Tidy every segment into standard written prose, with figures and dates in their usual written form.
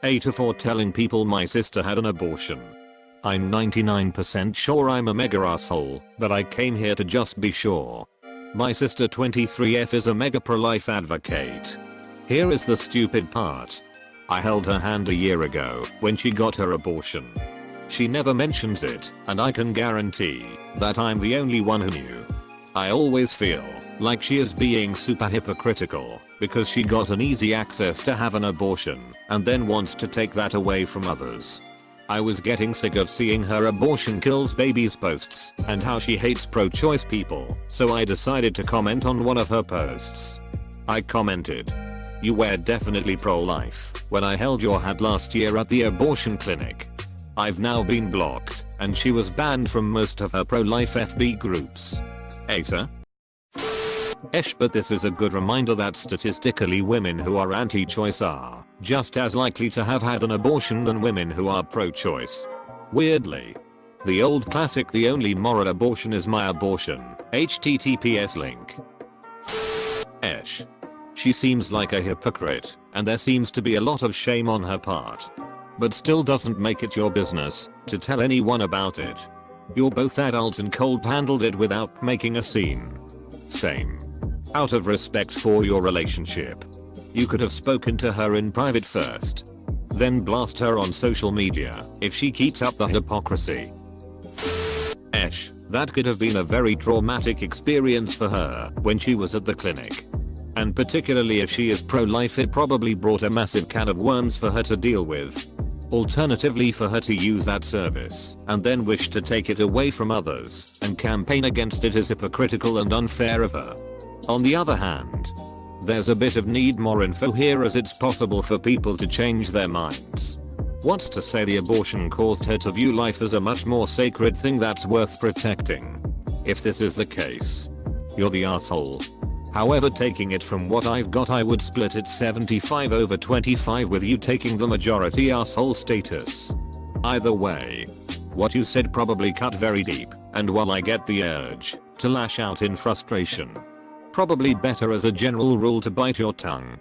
AITA for telling people my sister had an abortion. I'm 99% sure I'm a mega asshole, but I came here to just be sure. My sister 23F is a mega pro-life advocate. Here is the stupid part. I held her hand a year ago when she got her abortion. She never mentions it, and I can guarantee that I'm the only one who knew. I always feel like she is being super hypocritical because she got an easy access to have an abortion and then wants to take that away from others. I was getting sick of seeing her abortion kills babies posts and how she hates pro-choice people, so I decided to comment on one of her posts. I commented, "You were definitely pro-life when I held your hand last year at the abortion clinic." I've now been blocked, and she was banned from most of her pro-life FB groups. AITA? But this is a good reminder that statistically women who are anti-choice are just as likely to have had an abortion than women who are pro-choice. Weirdly. The old classic "the only moral abortion is my abortion," https link. She seems like a hypocrite, and there seems to be a lot of shame on her part. But still doesn't make it your business to tell anyone about it. You're both adults and cold handled it without making a scene. Same. Out of respect for your relationship. You could have spoken to her in private first. Then blast her on social media if she keeps up the hypocrisy. That could have been a very traumatic experience for her when she was at the clinic. And particularly if she is pro-life, it probably brought a massive can of worms for her to deal with. Alternatively, for her to use that service and then wish to take it away from others and campaign against it is hypocritical and unfair of her. On the other hand, there's a bit of need more info here, as it's possible for people to change their minds. What's to say the abortion caused her to view life as a much more sacred thing that's worth protecting? If this is the case, you're the asshole. However, taking it from what I've got, I would split it 75/25 with you taking the majority asshole status. Either way, what you said probably cut very deep, and while I get the urge to lash out in frustration, probably better as a general rule to bite your tongue.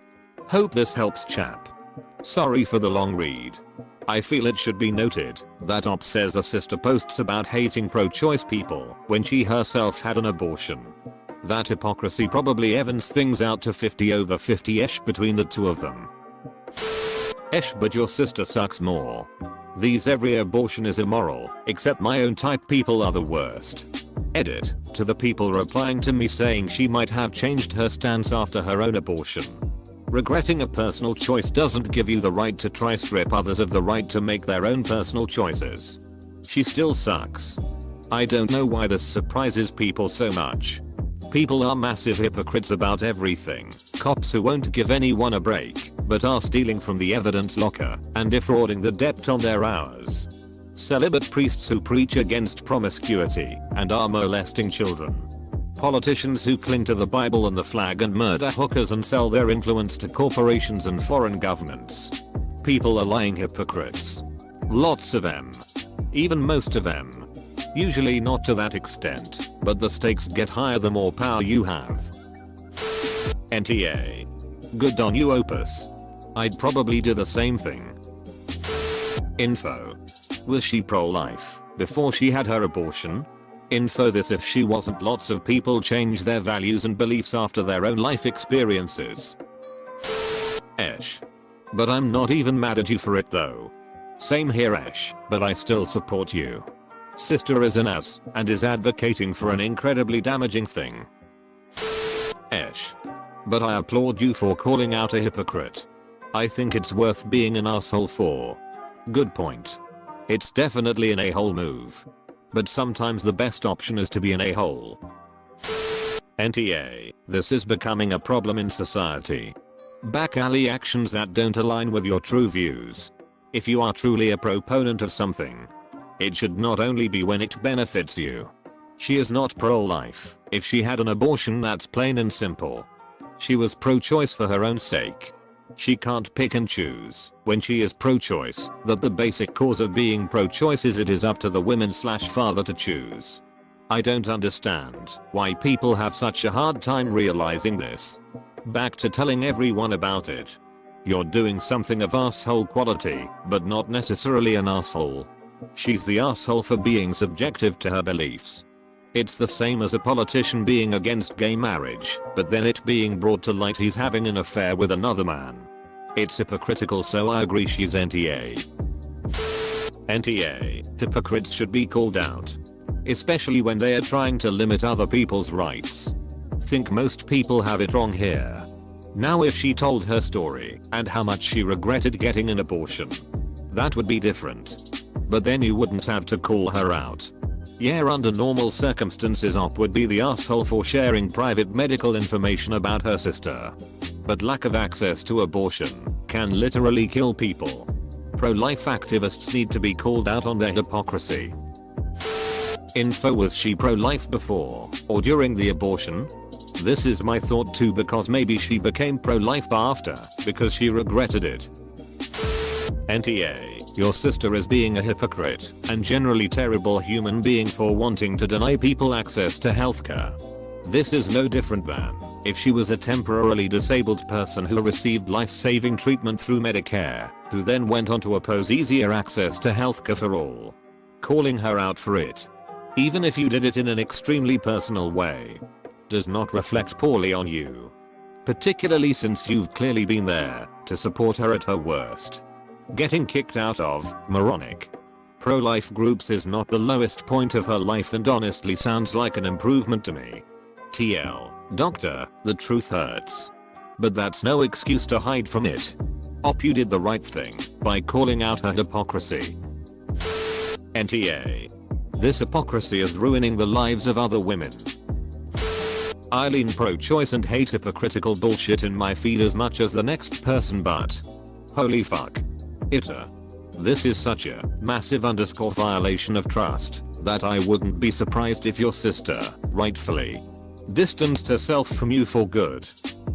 Hope this helps, chap. Sorry for the long read. I feel it should be noted that Op says a sister posts about hating pro-choice people when she herself had an abortion. That hypocrisy probably evens things out to 50/50-ish between the two of them. But your sister sucks more. Every abortion is immoral, except my own type people are the worst. Edit, to the people replying to me saying she might have changed her stance after her own abortion. Regretting a personal choice doesn't give you the right to try strip others of the right to make their own personal choices. She still sucks. I don't know why this surprises people so much. People are massive hypocrites about everything. Cops who won't give anyone a break, but are stealing from the evidence locker and defrauding the debt on their hours. Celibate priests who preach against promiscuity and are molesting children. Politicians who cling to the Bible and the flag and murder hookers and sell their influence to corporations and foreign governments. People are lying hypocrites. Lots of them. Even most of them. Usually not to that extent, but the stakes get higher the more power you have. NTA. Good on you, Opus. I'd probably do the same thing. Info. Was she pro-life before she had her abortion? Info this if she wasn't. Lots of people change their values and beliefs after their own life experiences. But I'm not even mad at you for it though. Same here, but I still support you. Sister is an ass and is advocating for an incredibly damaging thing. But I applaud you for calling out a hypocrite. I think it's worth being an asshole for. Good point. It's definitely an a-hole move. But sometimes the best option is to be an a-hole. NTA, this is becoming a problem in society. Back alley actions that don't align with your true views. If you are truly a proponent of something, it should not only be when it benefits you. She is not pro-life if she had an abortion, that's plain and simple. She was pro-choice for her own sake. She can't pick and choose when she is pro-choice that the basic cause of being pro-choice is it is up to the women/father to choose. I don't understand why people have such a hard time realizing this. Back to telling everyone about it. You're doing something of asshole quality, but not necessarily an asshole. She's the asshole for being subjective to her beliefs. It's the same as a politician being against gay marriage, but then it being brought to light he's having an affair with another man. It's hypocritical, so I agree she's NTA. NTA, hypocrites should be called out. Especially when they are trying to limit other people's rights. Think most people have it wrong here. Now if she told her story, and how much she regretted getting an abortion, that would be different. But then you wouldn't have to call her out. Yeah, under normal circumstances Op would be the asshole for sharing private medical information about her sister. But lack of access to abortion can literally kill people. Pro-life activists need to be called out on their hypocrisy. Info: was she pro-life before or during the abortion? This is my thought too, because maybe she became pro-life after because she regretted it. NTA, your sister is being a hypocrite and generally terrible human being for wanting to deny people access to healthcare. This is no different than if she was a temporarily disabled person who received life-saving treatment through Medicare, who then went on to oppose easier access to healthcare for all. Calling her out for it, even if you did it in an extremely personal way, does not reflect poorly on you. Particularly since you've clearly been there to support her at her worst. Getting kicked out of moronic pro-life groups is not the lowest point of her life, and honestly sounds like an improvement to me. TL, doctor, the truth hurts. But that's no excuse to hide from it. Op, you did the right thing by calling out her hypocrisy. NTA, this hypocrisy is ruining the lives of other women. I lean pro-choice and hate hypocritical bullshit in my feed as much as the next person, but holy fuck. AITA. This is such a massive violation of trust that I wouldn't be surprised if your sister, rightfully, distanced herself from you for good.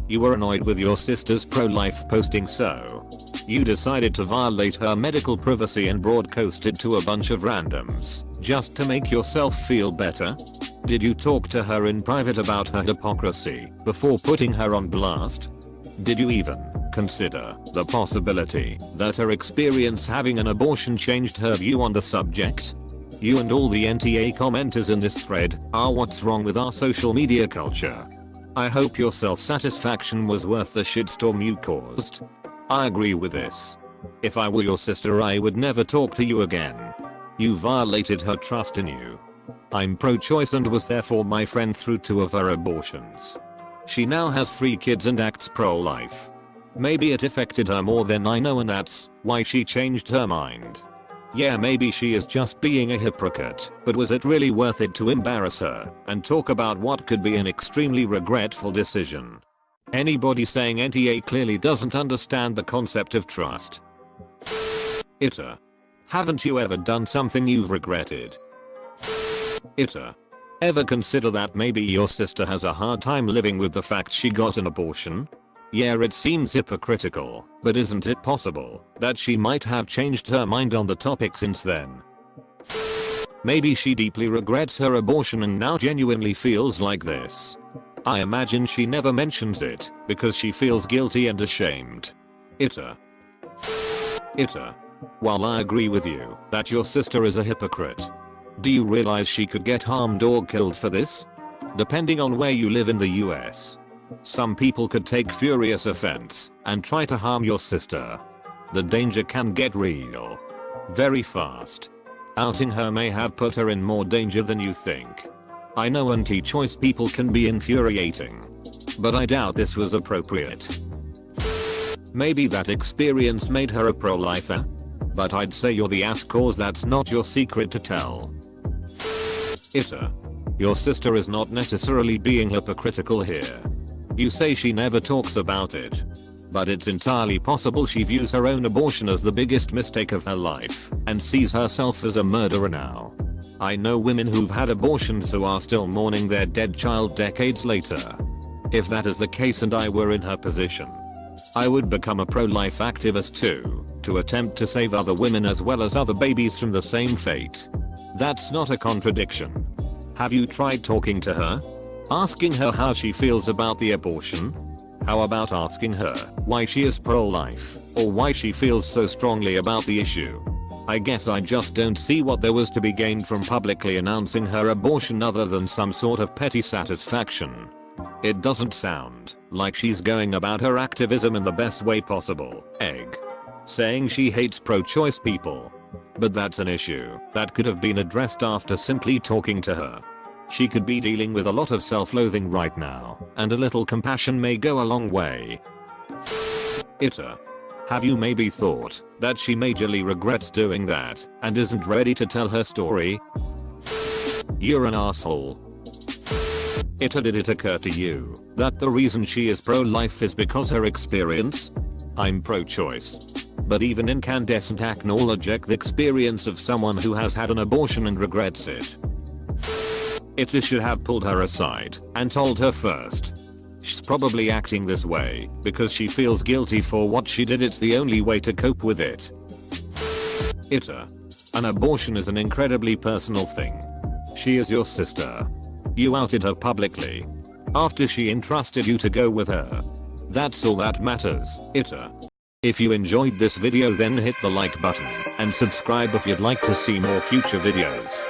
You were annoyed with your sister's pro-life posting, so you decided to violate her medical privacy and broadcast it to a bunch of randoms just to make yourself feel better? Did you talk to her in private about her hypocrisy before putting her on blast? Did you even consider the possibility that her experience having an abortion changed her view on the subject? You and all the NTA commenters in this thread are what's wrong with our social media culture. I hope your self-satisfaction was worth the shitstorm you caused. I agree with this. If I were your sister, I would never talk to you again. You violated her trust in you. I'm pro-choice and was therefore my friend through 2 of her abortions. She now has 3 kids and acts pro-life. Maybe it affected her more than I know, and that's why she changed her mind. Yeah, maybe she is just being a hypocrite, but was it really worth it to embarrass her and talk about what could be an extremely regretful decision? Anybody saying NTA clearly doesn't understand the concept of trust. AITA. Haven't you ever done something you've regretted? AITA. Ever consider that maybe your sister has a hard time living with the fact she got an abortion? Yeah, it seems hypocritical, but isn't it possible that she might have changed her mind on the topic since then? Maybe she deeply regrets her abortion and now genuinely feels like this. I imagine she never mentions it because she feels guilty and ashamed. AITA. AITA. While I agree with you that your sister is a hypocrite, do you realize she could get harmed or killed for this? Depending on where you live in the US. Some people could take furious offense and try to harm your sister. The danger can get real very fast. Outing her may have put her in more danger than you think. I know anti-choice people can be infuriating, but I doubt this was appropriate. Maybe that experience made her a pro-lifer, but I'd say you're the ass cause that's not your secret to tell. AITA. Your sister is not necessarily being hypocritical here. You say she never talks about it, but it's entirely possible she views her own abortion as the biggest mistake of her life and sees herself as a murderer now. I know women who've had abortions who are still mourning their dead child decades later. If that is the case and I were in her position, I would become a pro-life activist too, to attempt to save other women as well as other babies from the same fate. That's not a contradiction. Have you tried talking to her? Asking her how she feels about the abortion? How about asking her why she is pro-life, or why she feels so strongly about the issue? I guess I just don't see what there was to be gained from publicly announcing her abortion other than some sort of petty satisfaction. It doesn't sound like she's going about her activism in the best way possible. Saying she hates pro-choice people. But that's an issue that could have been addressed after simply talking to her. She could be dealing with a lot of self-loathing right now, and a little compassion may go a long way. AITA. Have you maybe thought that she majorly regrets doing that and isn't ready to tell her story? You're an asshole. AITA, did it occur to you that the reason she is pro-life is because her experience? I'm pro-choice. But even incandescent acknowledge the experience of someone who has had an abortion and regrets it. AITA should have pulled her aside and told her first. She's probably acting this way because she feels guilty for what she did. It's the only way to cope with it. AITA. An abortion is an incredibly personal thing. She is your sister. You outed her publicly after she entrusted you to go with her. That's all that matters, AITA. If you enjoyed this video, then hit the like button and subscribe if you'd like to see more future videos.